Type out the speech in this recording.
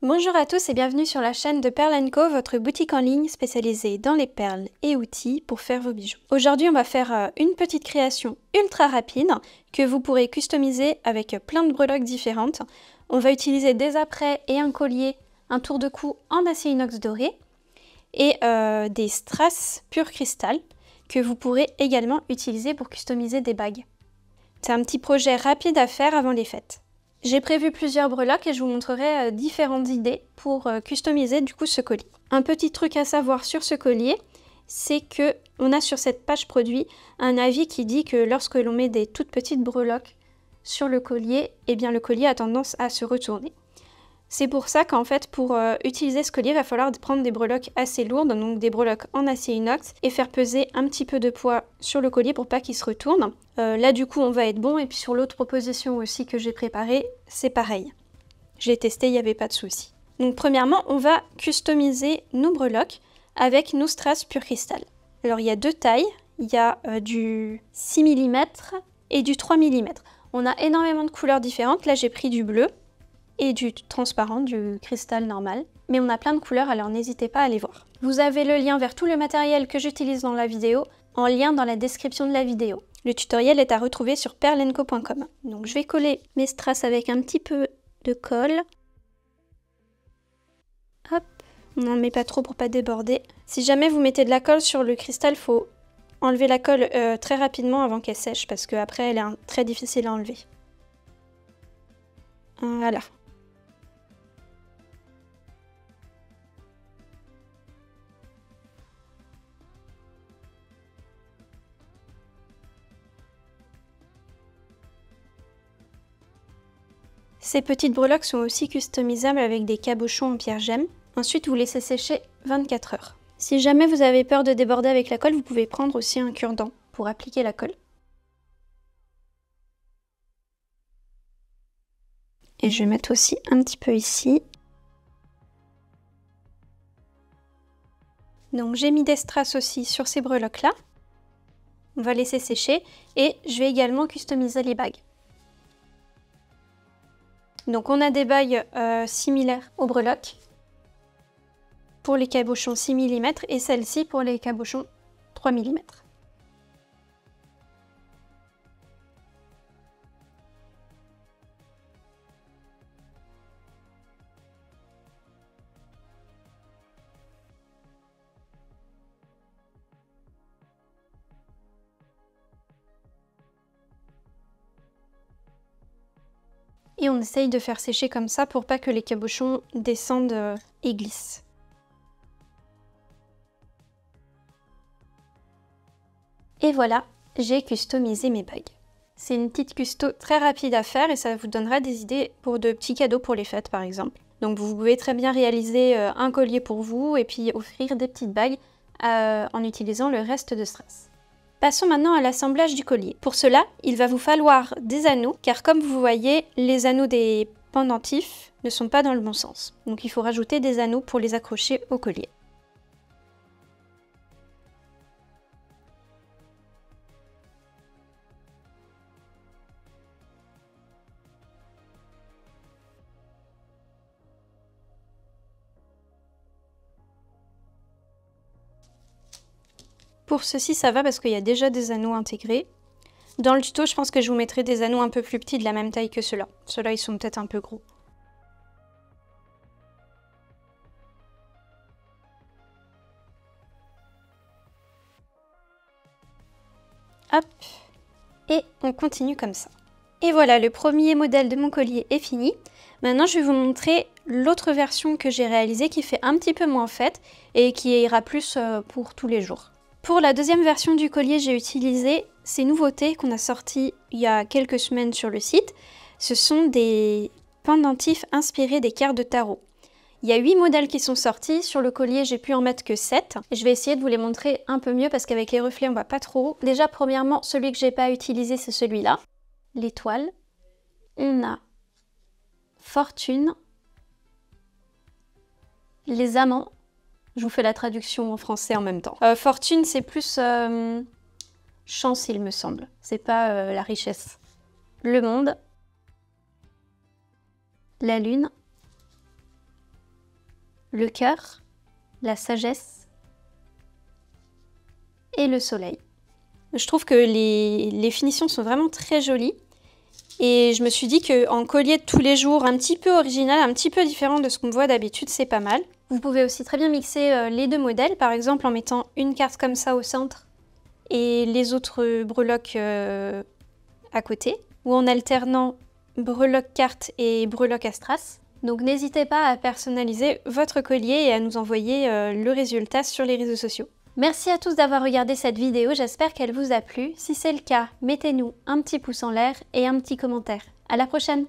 Bonjour à tous et bienvenue sur la chaîne de Pearl & Co, votre boutique en ligne spécialisée dans les perles et outils pour faire vos bijoux. Aujourd'hui, on va faire une petite création ultra rapide que vous pourrez customiser avec plein de breloques différentes. On va utiliser des apprêts et un collier, un tour de cou en acier inox doré et des strass pur cristal que vous pourrez également utiliser pour customiser des bagues. C'est un petit projet rapide à faire avant les fêtes. J'ai prévu plusieurs breloques et je vous montrerai différentes idées pour customiser du coup ce collier. Un petit truc à savoir sur ce collier, c'est que on a sur cette page produit un avis qui dit que lorsque l'on met des toutes petites breloques sur le collier, eh bien le collier a tendance à se retourner. C'est pour ça qu'en fait pour utiliser ce collier, il va falloir prendre des breloques assez lourdes, donc des breloques en acier inox et faire peser un petit peu de poids sur le collier pour pas qu'il se retourne. Là du coup on va être bon et puis sur l'autre proposition aussi que j'ai préparée, c'est pareil. J'ai testé, il n'y avait pas de souci. Donc premièrement, on va customiser nos breloques avec nos strass pur cristal. Alors il y a deux tailles, il y a du 6 mm et du 3 mm. On a énormément de couleurs différentes, là j'ai pris du bleu et du transparent, du cristal normal. Mais on a plein de couleurs, alors n'hésitez pas à les voir. Vous avez le lien vers tout le matériel que j'utilise dans la vidéo en lien dans la description de la vidéo. Le tutoriel est à retrouver sur pearlandco.com. Donc je vais coller mes strass avec un petit peu de colle. Hop, on n'en met pas trop pour pas déborder. Si jamais vous mettez de la colle sur le cristal, il faut enlever la colle très rapidement avant qu'elle sèche parce qu'après elle est très difficile à enlever. Voilà. Ces petites breloques sont aussi customisables avec des cabochons en pierre gemme. Ensuite, vous laissez sécher 24 heures. Si jamais vous avez peur de déborder avec la colle, vous pouvez prendre aussi un cure-dent pour appliquer la colle. Et je vais mettre aussi un petit peu ici. Donc j'ai mis des strass aussi sur ces breloques là. On va laisser sécher et je vais également customiser les bagues. Donc on a des bagues similaires aux breloques pour les cabochons 6 mm et celle-ci pour les cabochons 3 mm. Et on essaye de faire sécher comme ça pour pas que les cabochons descendent et glissent. Et voilà, j'ai customisé mes bagues. C'est une petite custo très rapide à faire et ça vous donnera des idées pour de petits cadeaux pour les fêtes par exemple. Donc vous pouvez très bien réaliser un collier pour vous et puis offrir des petites bagues en utilisant le reste de strass. Passons maintenant à l'assemblage du collier. Pour cela, il va vous falloir des anneaux, car comme vous voyez, les anneaux des pendentifs ne sont pas dans le bon sens. Donc il faut rajouter des anneaux pour les accrocher au collier. Pour ceci, ça va parce qu'il y a déjà des anneaux intégrés. Dans le tuto, je pense que je vous mettrai des anneaux un peu plus petits de la même taille que ceux-là. Ceux-là, ils sont peut-être un peu gros. Hop, et on continue comme ça. Et voilà, le premier modèle de mon collier est fini. Maintenant, je vais vous montrer l'autre version que j'ai réalisée qui fait un petit peu moins fête et qui ira plus pour tous les jours. Pour la deuxième version du collier, j'ai utilisé ces nouveautés qu'on a sorties il y a quelques semaines sur le site. Ce sont des pendentifs inspirés des cartes de tarot. Il y a 8 modèles qui sont sortis. Sur le collier, j'ai pu en mettre que 7. Je vais essayer de vous les montrer un peu mieux parce qu'avec les reflets, on voit pas trop. Déjà, premièrement, celui que j'ai pas utilisé, c'est celui-là. L'étoile. On a fortune. Les amants. Je vous fais la traduction en français en même temps. Fortune, c'est plus chance, il me semble. C'est pas la richesse. Le monde. La lune. le cœur, la sagesse et le soleil. Je trouve que les finitions sont vraiment très jolies. Et je me suis dit qu'en collier de tous les jours, un petit peu original, un petit peu différent de ce qu'on voit d'habitude, c'est pas mal. Vous pouvez aussi très bien mixer les deux modèles, par exemple en mettant une carte comme ça au centre et les autres breloques à côté, ou en alternant breloque carte et breloque à strass. Donc n'hésitez pas à personnaliser votre collier et à nous envoyer le résultat sur les réseaux sociaux. Merci à tous d'avoir regardé cette vidéo, j'espère qu'elle vous a plu. Si c'est le cas, mettez-nous un petit pouce en l'air et un petit commentaire. À la prochaine!